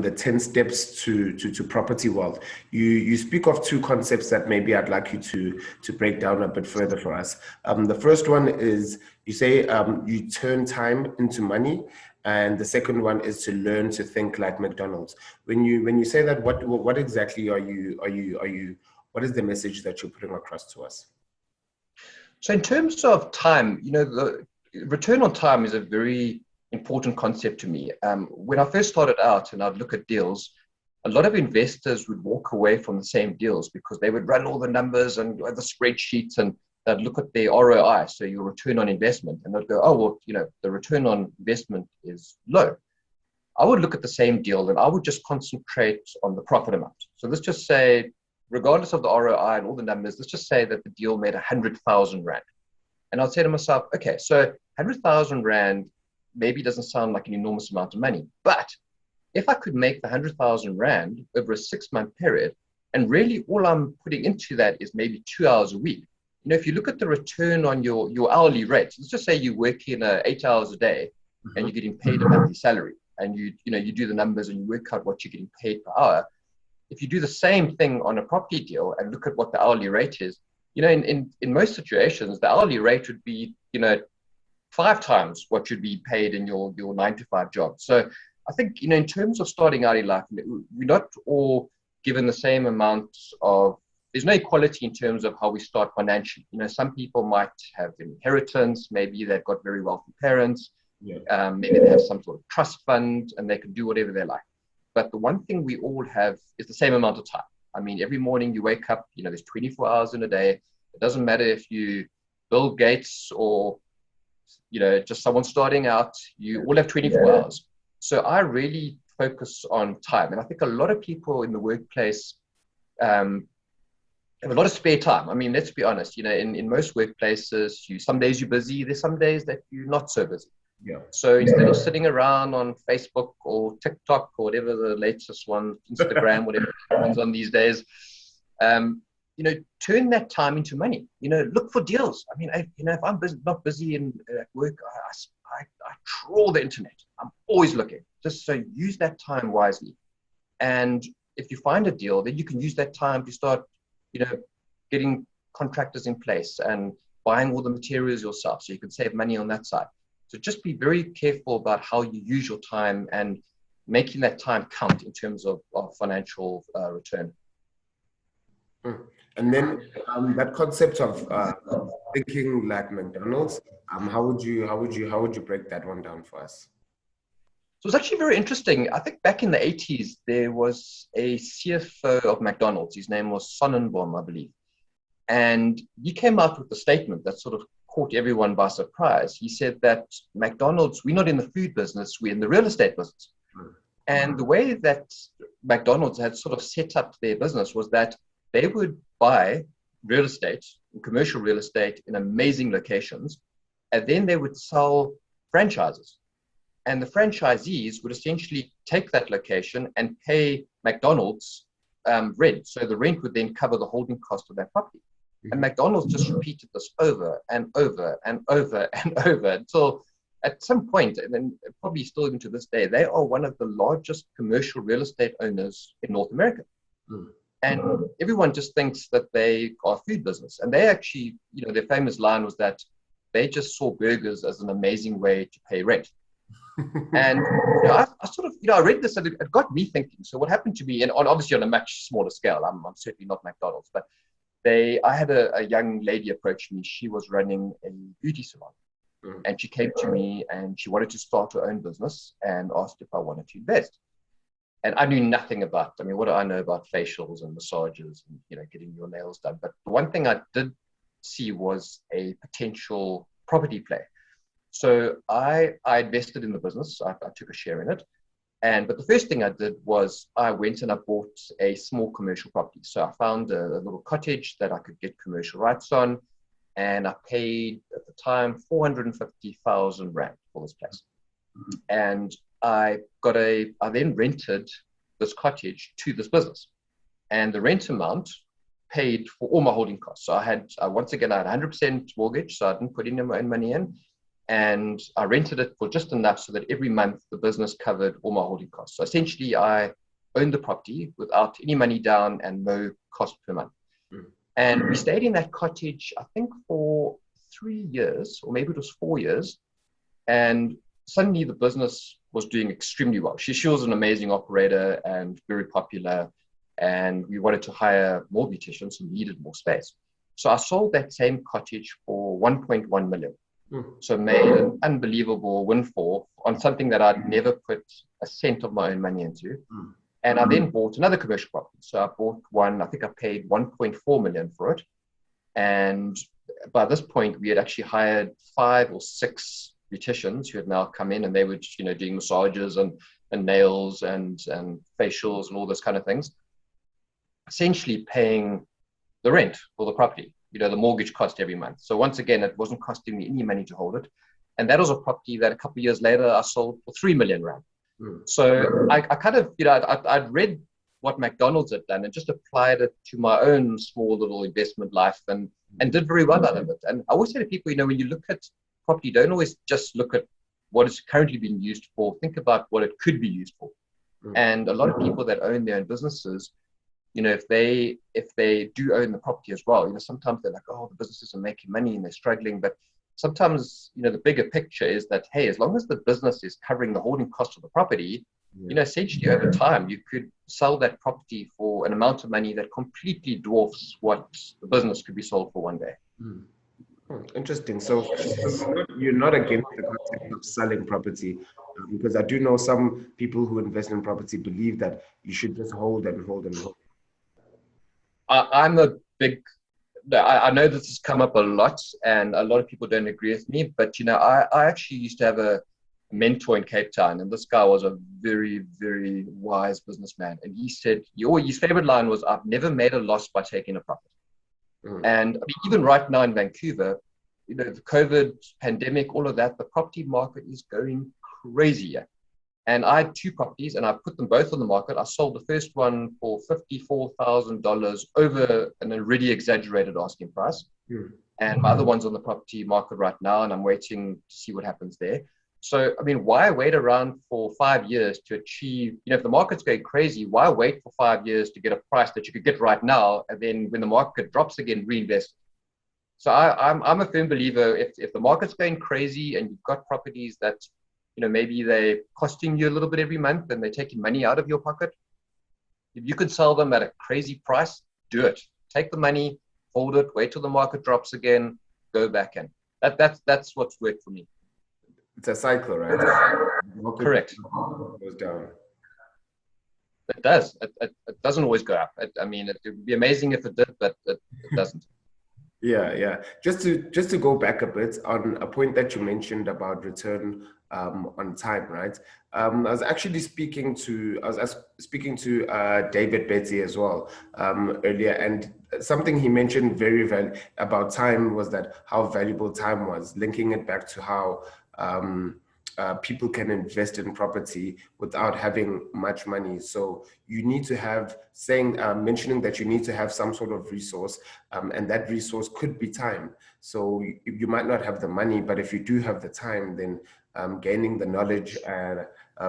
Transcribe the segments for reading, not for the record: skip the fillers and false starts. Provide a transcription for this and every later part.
the 10 steps to property wealth. You speak of two concepts that maybe I'd like you to break down a bit further for us. The first one is you say you turn time into money, and the second one is to learn to think like McDonald's. When you say that, what exactly are you what is the message that you're putting across to us? So in terms of time, the return on time is a very important concept to me. When I first started out and I'd look at deals, a lot of investors would walk away from the same deals because they would run all the numbers and the spreadsheets, and they'd look at their ROI, so your return on investment, and they'd go, oh, well, the return on investment is low. I would look at the same deal and I would just concentrate on the profit amount. So let's just say, regardless of the ROI and all the numbers, let's just say that the deal made 100,000 Rand. And I'd say to myself, okay, so 100,000 Rand maybe doesn't sound like an enormous amount of money, but if I could make the 100,000 Rand over a 6-month period, and really all I'm putting into that is maybe 2 hours a week. If you look at the return on your hourly rate, let's just say you work in 8 hours a day and you're getting paid a monthly salary, and you do the numbers and you work out what you're getting paid per hour. If you do the same thing on a property deal and look at what the hourly rate is, in most situations, the hourly rate would be, 5 times what you'd be paid in your 9-to-5 job. So I think, in terms of starting out in life, we're not all given the same amount of, there's no equality in terms of how we start financially. Some people might have inheritance, maybe they've got very wealthy parents, maybe they have some sort of trust fund and they can do whatever they like. But the one thing we all have is the same amount of time. I mean, every morning you wake up, there's 24 hours in a day. It doesn't matter if you Bill Gates or, just someone starting out, you all have 24 hours. So I really focus on time. And I think a lot of people in the workplace have a lot of spare time. I mean, let's be honest, in most workplaces, some days you're busy, there's some days that you're not so busy. Yeah. So instead of sitting around on Facebook or TikTok or whatever the latest one, Instagram, whatever one's on these days, turn that time into money. Look for deals. I mean, if I'm not busy at work, I trawl the internet. I'm always looking. Just so use that time wisely. And if you find a deal, then you can use that time to start, getting contractors in place and buying all the materials yourself, so you can save money on that side. So just be very careful about how you use your time and making that time count in terms of financial return. And then that concept of thinking like McDonald's, how would you break that one down for us? So it's actually very interesting. I think back in the 80s, there was a CFO of McDonald's. His name was Sonnenbaum, I believe. And he came out with a statement that sort of caught everyone by surprise. He said that McDonald's, we're not in the food business, we're in the real estate business. And the way that McDonald's had sort of set up their business was that they would buy real estate, commercial real estate in amazing locations, and then they would sell franchises. And the franchisees would essentially take that location and pay McDonald's rent. So the rent would then cover the holding cost of that property. And McDonald's just repeated this over and over and over and over until at some point, and then probably still even to this day, they are one of the largest commercial real estate owners in North America. And everyone just thinks that they are a food business. And they actually, their famous line was that they just saw burgers as an amazing way to pay rent. And I sort of, I read this and it got me thinking. So what happened to me, and obviously on a much smaller scale, I'm certainly not McDonald's, but I had a young lady approach me. She was running a beauty salon, and she came to me and she wanted to start her own business and asked if I wanted to invest. And I knew nothing about, what do I know about facials and massages and, getting your nails done? But the one thing I did see was a potential property play. So I invested in the business. I took a share in it. But the first thing I did was I went and I bought a small commercial property. So I found a little cottage that I could get commercial rights on. And I paid, at the time, 450,000 Rand for this place. And I then rented this cottage to this business. And the rent amount paid for all my holding costs. So once again, I had 100% mortgage, so I didn't put any of my own money in. and I rented it for just enough so that every month the business covered all my holding costs. So essentially, I owned the property without any money down and no cost per month. And we stayed in that cottage, I think, for 3 years, or maybe it was 4 years. And suddenly the business was doing extremely well. She was an amazing operator and very popular. And we wanted to hire more beauticians who needed more space. So I sold that same cottage for 1.1 million. So made an unbelievable windfall on something that I'd never put a cent of my own money into. And I then bought another commercial property. So I bought one, I think I paid 1.4 million for it. And by this point, we had actually hired 5 or 6 beauticians who had now come in, and they were, doing massages and nails and facials and all those kind of things, essentially paying the rent for the property, the mortgage cost every month. So once again, it wasn't costing me any money to hold it. And that was a property that a couple of years later, I sold for 3 million rand. So I kind of, I'd read what McDonald's had done and just applied it to my own small little investment life and did very well out of it. And I always say to people, when you look at property, don't always just look at what it's currently being used for. Think about what it could be used for. And a lot of people that own their own businesses, if they do own the property as well, sometimes they're like, oh, the businesses are making money and they're struggling. But sometimes, the bigger picture is that, hey, as long as the business is covering the holding cost of the property, essentially over time, you could sell that property for an amount of money that completely dwarfs what the business could be sold for one day. Interesting. So you're not against the concept of selling property, because I do know some people who invest in property believe that you should just hold and hold and hold. I'm a big, I know this has come up a lot and a lot of people don't agree with me, but I actually used to have a mentor in Cape Town, and this guy was a very, very wise businessman. And he said, his favorite line was, I've never made a loss by taking a profit. And I mean, even right now in Vancouver, the COVID pandemic, all of that, the property market is going crazy. And I had 2 properties and I put them both on the market. I sold the first one for $54,000 over an already exaggerated asking price. And my other one's on the property market right now, and I'm waiting to see what happens there. So, I mean, why wait around for 5 years to achieve, if the market's going crazy, why wait for 5 years to get a price that you could get right now, and then when the market drops again, reinvest? So I'm a firm believer, if the market's going crazy and you've got properties that, maybe they're costing you a little bit every month and they're taking money out of your pocket, if you could sell them at a crazy price, do it. Take the money, hold it, wait till the market drops again, go back in. That's what's worked for me. It's a cycle, right? Correct. Goes down. It does. It doesn't always go up. I mean, it would be amazing if it did, but it doesn't. Yeah. Just to go back a bit on a point that you mentioned about return on time, right? I was speaking to David Betty as well earlier, and something he mentioned very about time was that how valuable time was, linking it back to how people can invest in property without having much money. So you need to have, mentioning that you need to have some sort of resource, and that resource could be time. So you might not have the money, but if you do have the time, then gaining the knowledge and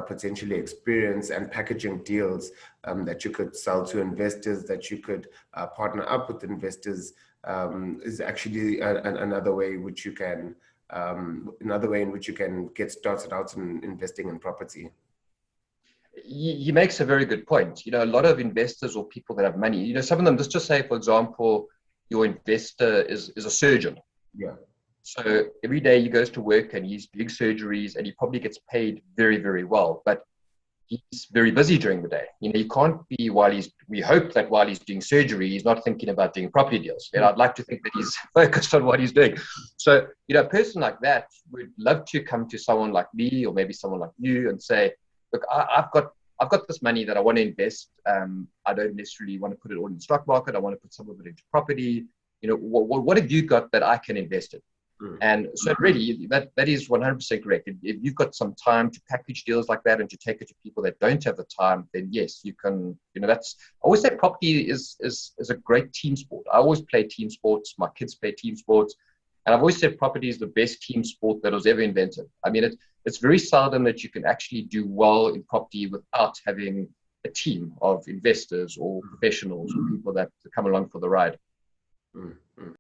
potentially experience and packaging deals that you could sell to investors, that you could partner up with investors, is actually another way in which you can get started out in investing in property. He makes a very good point. A lot of investors or people that have money, some of them, just say, for example, your investor is a surgeon. Yeah. So every day he goes to work and he's doing surgeries and he probably gets paid very, very well, but he's very busy during the day. He can't be we hope that while he's doing surgery, he's not thinking about doing property deals. And I'd like to think that he's focused on what he's doing. So, a person like that would love to come to someone like me or maybe someone like you and say, look, I've got this money that I want to invest. I don't necessarily want to put it all in the stock market. I want to put some of it into property. What have you got that I can invest in? And so really, that is 100% correct. If you've got some time to package deals like that and to take it to people that don't have the time, then yes, you can, I always say property is a great team sport. I always play team sports. My kids play team sports. And I've always said property is the best team sport that was ever invented. I mean, it's very seldom that you can actually do well in property without having a team of investors or professionals or people that come along for the ride.